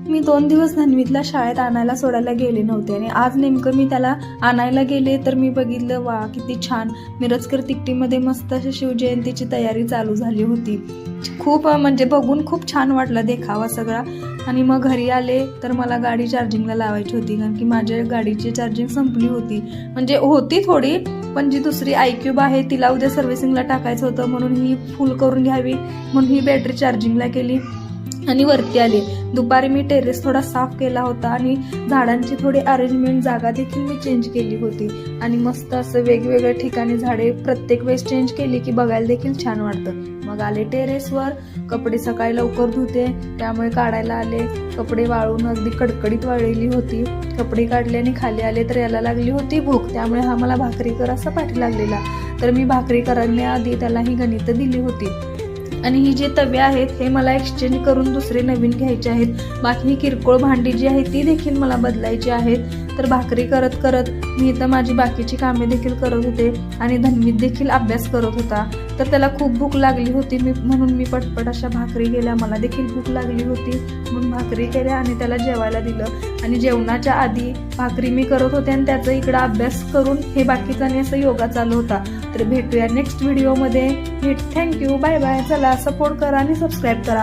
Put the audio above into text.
मी 2 दिवस धन्वीतला शाळेत आणायला सोडायला गेले नव्हते आणि आज नेमकं मी त्याला आणायला गेले तर मी बघितलं, वा किती छान मिरजकर तिकटीमध्ये मस्त अशी शिवजयंतीची तयारी चालू झाली होती. खूप म्हणजे बघून खूप छान वाटला देखावा सगळा. आणि मग घरी आले तर मला गाडी चार्जिंगला लावायची होती, कारण की माझ्या गाडीची चार्जिंग संपली होती. म्हणजे होती थोडी, पण जी दुसरी iQube आहे तिला उद्या सर्व्हिसिंगला टाकायचं होतं, म्हणून ही फुल करून घ्यावी म्हणून ही बॅटरी चार्जिंगला केली आणि वरती आले. दुपारी मी टेरेस थोडा साफ केला होता आणि झाडांची थोडी अरेंजमेंट जागा देखील मी चेंज केली होती. आणि मस्त असं वेगवेगळ्या ठिकाणी झाडे प्रत्येक वेळेस चेंज केली की बघायला देखील छान वाटतं. मग आले टेरेसवर, कपडे सकाळी लवकर धुते त्यामुळे काढायला आले. कपडे वाळून अगदी कडकडीत वाळलेली होती. कपडे काढले आणि खाली आले तर याला लागली होती भूक, त्यामुळे हा मला भाकरी कर असा पाठी लागलेला. तर मी भाकरी करण्याआधी त्याला ही गणितं दिली होती. आणि ही जे तवे आहेत हे मला एक्सचेंज करून दुसरे नवीन घ्यायचे आहेत. बाकी ही किरकोळ भांडी जी आहे ती देखील मला बदलायची आहेत. तर भाकरी करत करत मी इथं माझी बाकीची कामे देखील करत होते आणि धन्वीत देखील अभ्यास करत होता. तर त्याला खूप भूक लागली होती, म्हणून मी पटपट अशा भाकरी केल्या. मला देखील भूक लागली होती म्हणून भाकरी केल्या आणि त्याला जेवायला दिलं. आणि जेवणाच्या आधी भाकरी मी करत होते आणि त्याचा इकडं अभ्यास करून हे बाकीचा आणि असं योगा चालू होता. तर भेटूया नेक्स्ट व्हिडिओमध्ये. Thank you, bye bye. चला सपोर्ट करा आणि सबस्क्राईब करा.